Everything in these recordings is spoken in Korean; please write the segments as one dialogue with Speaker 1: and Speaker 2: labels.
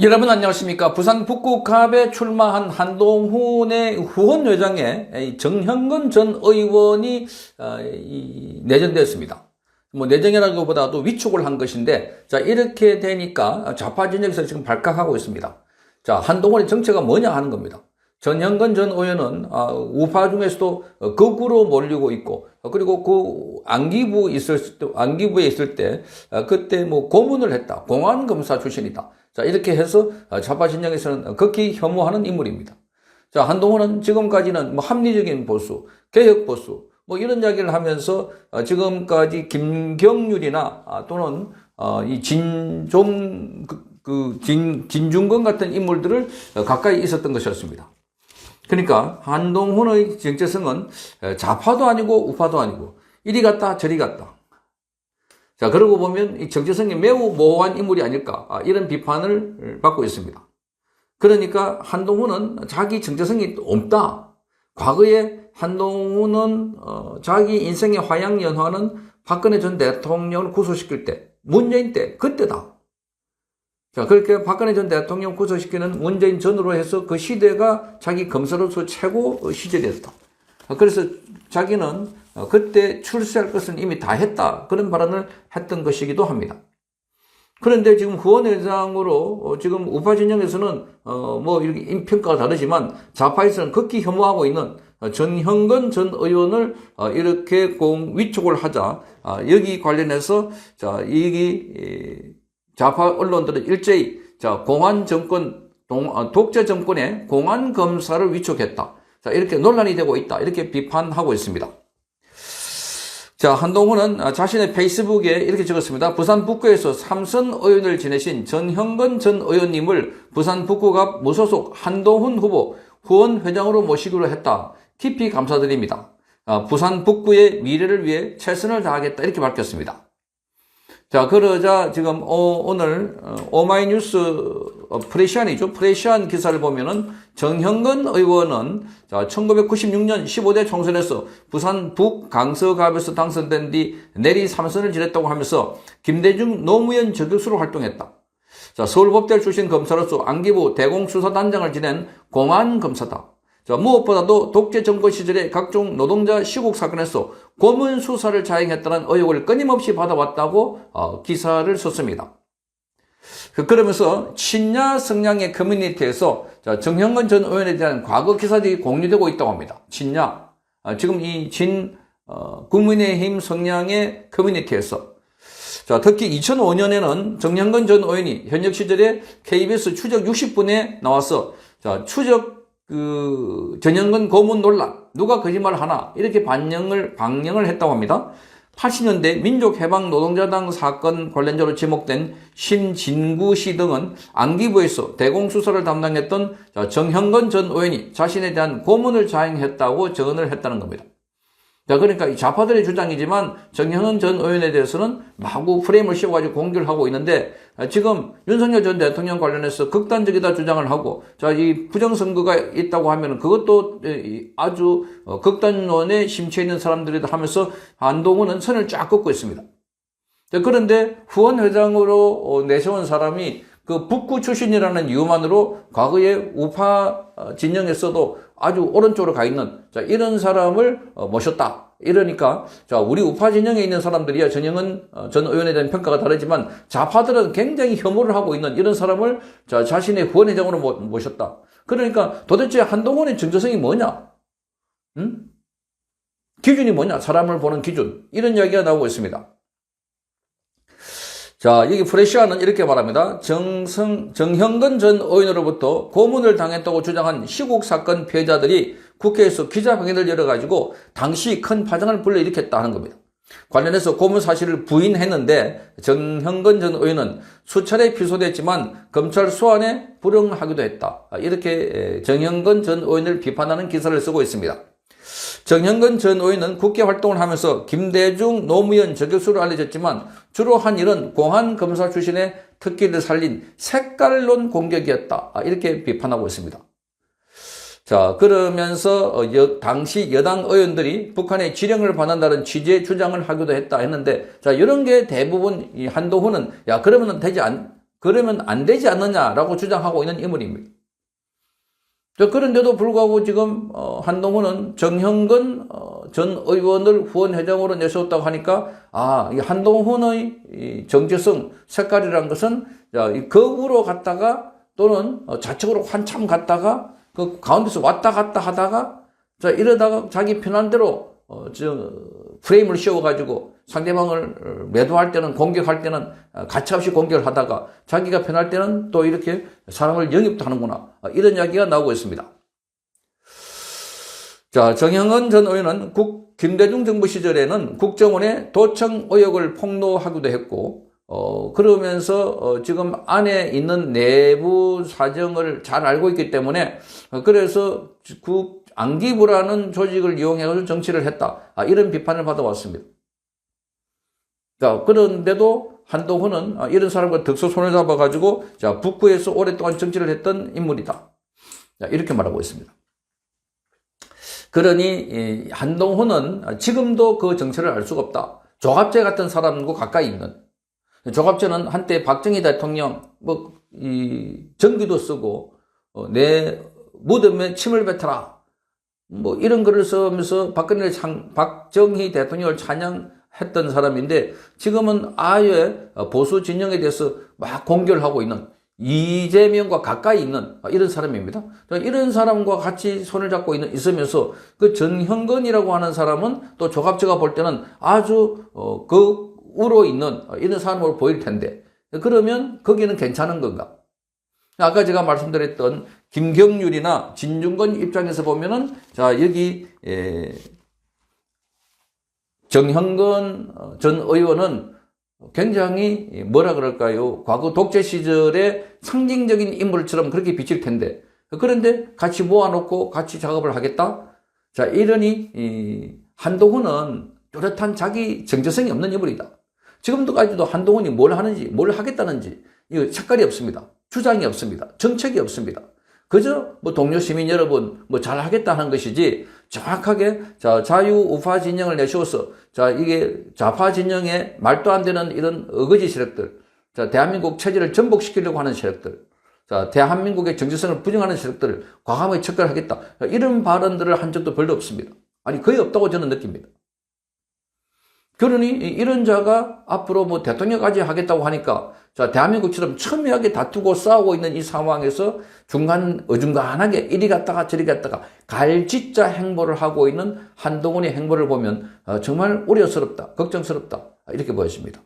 Speaker 1: 여러분 안녕하십니까. 부산 북구갑에 출마한 한동훈의 후원회장에 정형근 전 의원이 내정되었습니다. 내정이라기보다도 위촉을 한 것인데, 자, 이렇게 되니까 좌파 진영에서 지금 발칵하고 있습니다. 자, 한동훈의 정체가 뭐냐 하는 겁니다. 전형근 전 의원은 우파 중에서도 극우로 몰리고 있고, 그리고 그 안기부에 있을 때 그때 고문을 했다. 공안검사 출신이다. 자, 이렇게 해서 좌파 진영에서는 극히 혐오하는 인물입니다. 자, 한동훈은 지금까지는 합리적인 보수, 개혁 보수, 이런 이야기를 하면서 지금까지 김경률이나 또는 이 진중권 같은 인물들을 가까이 있었던 것이었습니다. 그러니까 한동훈의 정체성은 좌파도 아니고 우파도 아니고 이리 갔다 저리 갔다. 자, 그러고 보면 이 정체성이 매우 모호한 인물이 아닐까, 이런 비판을 받고 있습니다. 그러니까 한동훈은 자기 정체성이 없다. 과거에 한동훈은 자기 인생의 화양연화는 박근혜 전 대통령을 구속시킬 때, 문재인 때, 그때다. 자, 그렇게 박근혜 전 대통령 구속시키는 문재인 전으로 해서 그 시대가 자기 검사로서 최고 시절이었다. 그래서 자기는 그때 출세할 것은 이미 다 했다. 그런 발언을 했던 것이기도 합니다. 그런데 지금 후원회장으로 지금 우파 진영에서는 이렇게 평가가 다르지만 좌파에서는 극히 혐오하고 있는 전형근 전 의원을 이렇게 위촉을 하자, 여기 관련해서 자, 여기 좌파 언론들은 일제히 공안 정권, 독재 정권의 공안 검사를 위촉했다. 자, 이렇게 논란이 되고 있다. 이렇게 비판하고 있습니다. 자, 한동훈은 자신의 페이스북에 이렇게 적었습니다. 부산 북구에서 삼선 의원을 지내신 전형근 전 의원님을 부산 북구갑 무소속 한동훈 후보 후원회장으로 모시기로 했다. 깊이 감사드립니다. 부산 북구의 미래를 위해 최선을 다하겠다. 이렇게 밝혔습니다. 자, 그러자 지금 오늘 오마이뉴스 프레시안이죠. 프레시안 기사를 보면은 정형근 의원은 1996년 15대 총선에서 부산 북강서갑에서 당선된 뒤 내리 3선을 지냈다고 하면서 김대중 노무현 저격수로 활동했다. 자, 서울법대 출신 검사로서 안기부 대공수사단장을 지낸 공안검사다. 자, 무엇보다도 독재 정권 시절에 각종 노동자 시국 사건에서 고문 수사를 자행했다는 의혹을 끊임없이 받아왔다고 기사를 썼습니다. 그러면서 친야 성향의 커뮤니티에서 정형근 전 의원에 대한 과거 기사들이 공유되고 있다고 합니다. 친야. 지금 이 국민의힘 성향의 커뮤니티에서. 자, 특히 2005년에는 정형근 전 의원이 현역 시절에 KBS 추적 60분에 나와서 전형근 고문 논란, 누가 거짓말을 하나, 이렇게 방영을 했다고 합니다. 80년대 민족해방노동자당 사건 관련자로 지목된 심진구 씨 등은 안기부에서 대공수사를 담당했던 정형근 전 의원이 자신에 대한 고문을 자행했다고 증언을 했다는 겁니다. 자, 그러니까 이 좌파들의 주장이지만 정형근 전 의원에 대해서는 마구 프레임을 씌워가지고 공격을 하고 있는데, 지금 윤석열 전 대통령 관련해서 극단적이다 주장을 하고, 자, 이 부정선거가 있다고 하면은 그것도 아주 극단론에 심취해 있는 사람들이다 하면서 한동훈은 선을 쫙 긋고 있습니다. 자, 그런데 후원회장으로 내세운 사람이 그 북구 출신이라는 이유만으로 과거에 우파 진영에서도 아주 오른쪽으로 가 있는, 자, 이런 사람을 모셨다. 이러니까, 자, 우리 우파 진영에 있는 사람들이야 전형은 전 의원에 대한 평가가 다르지만 좌파들은 굉장히 혐오를 하고 있는 이런 사람을 자신의 후원회장으로 모셨다. 그러니까 도대체 한동훈의 정체성이 뭐냐? 기준이 뭐냐? 사람을 보는 기준. 이런 이야기가 나오고 있습니다. 자, 여기 프레시아는 이렇게 말합니다. 정형근 전 의원으로부터 고문을 당했다고 주장한 시국 사건 피해자들이 국회에서 기자회견을 열어가지고 당시 큰 파장을 불러일으켰다 하는 겁니다. 관련해서 고문 사실을 부인했는데 정형근 전 의원은 수차례 피소됐지만 검찰 소환에 불응하기도 했다. 이렇게 정형근 전 의원을 비판하는 기사를 쓰고 있습니다. 정형근 전 의원은 국회 활동을 하면서 김대중 노무현 저격수로 알려졌지만 주로 한 일은 공안검사 출신의 특기를 살린 색깔론 공격이었다. 이렇게 비판하고 있습니다. 자, 그러면서 당시 여당 의원들이 북한의 지령을 받는다는 취지의 주장을 하기도 했다 했는데, 자, 이런 게 대부분 이 한동훈은 그러면 되지 그러면 안 되지 않느냐라고 주장하고 있는 인물입니다. 그런데도 불구하고 지금 한동훈은 정형근 전 의원을 후원회장으로 내세웠다고 하니까 이 한동훈의 이 정체성 색깔이라는 것은 극우로 갔다가 또는 좌측으로 한참 갔다가 그 가운데서 왔다 갔다 하다가 이러다가 자기 편한 대로 프레임을 씌워가지고 상대방을 매도할 때는 공격할 때는 가차없이 공격을 하다가 자기가 편할 때는 또 이렇게 사람을 영입도 하는구나. 이런 이야기가 나오고 있습니다. 자, 정형근 전 의원은 김대중 정부 시절에는 국정원의 도청 의혹을 폭로하기도 했고, 그러면서 지금 안에 있는 내부 사정을 잘 알고 있기 때문에 그래서 안기부라는 조직을 이용해서 정치를 했다. 이런 비판을 받아왔습니다. 자, 그런데도 한동훈은 이런 사람과 득서 손을 잡아가지고 북구에서 오랫동안 정치를 했던 인물이다. 자, 이렇게 말하고 있습니다. 그러니 한동훈은 지금도 그 정체를 알 수가 없다. 조갑재 같은 사람과 가까이 있는, 조갑재는 한때 박정희 대통령 전기도 쓰고 내 무덤에 침을 뱉어라 이런 글을 쓰면서 박정희 대통령을 찬양했던 사람인데 지금은 아예 보수 진영에 대해서 막 공격을 하고 있는 이재명과 가까이 있는 이런 사람입니다. 이런 사람과 같이 손을 잡고 있으면서 그 전형근이라고 하는 사람은 또 조갑재가 볼 때는 아주 극우로 있는 이런 사람으로 보일 텐데 그러면 거기는 괜찮은 건가? 아까 제가 말씀드렸던 김경률이나 진중권 입장에서 보면은 여기 정형근 전 의원은 굉장히 뭐라 그럴까요? 과거 독재 시절의 상징적인 인물처럼 그렇게 비칠 텐데 그런데 같이 모아놓고 같이 작업을 하겠다? 자, 이러니 한동훈은 뚜렷한 자기 정체성이 없는 인물이다. 지금도까지도 한동훈이 뭘 하는지 뭘 하겠다는지 이거 색깔이 없습니다. 주장이 없습니다. 정책이 없습니다. 그저 동료 시민 여러분 잘 하겠다는 것이지 정확하게 자유우파 진영을 내세워서 이게 좌파 진영의 말도 안 되는 이런 어거지 세력들, 대한민국 체제를 전복시키려고 하는 세력들, 대한민국의 정체성을 부정하는 세력들을 과감하게 척결하겠다. 이런 발언들을 한 적도 별로 없습니다. 아니 거의 없다고 저는 느낍니다. 그러니 이런 자가 앞으로 대통령까지 하겠다고 하니까 대한민국처럼 첨예하게 다투고 싸우고 있는 이 상황에서 어중간하게 이리 갔다가 저리 갔다가 갈짓자 행보를 하고 있는 한동훈의 행보를 보면 정말 우려스럽다, 걱정스럽다 이렇게 보였습니다.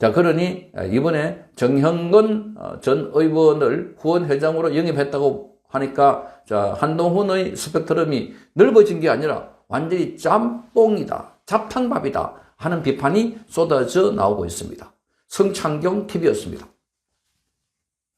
Speaker 1: 자, 그러니 이번에 정형근 전 의원을 후원회장으로 영입했다고 하니까 한동훈의 스펙트럼이 넓어진 게 아니라 완전히 짬뽕이다, 잡탕밥이다 하는 비판이 쏟아져 나오고 있습니다. 성창경 TV였습니다.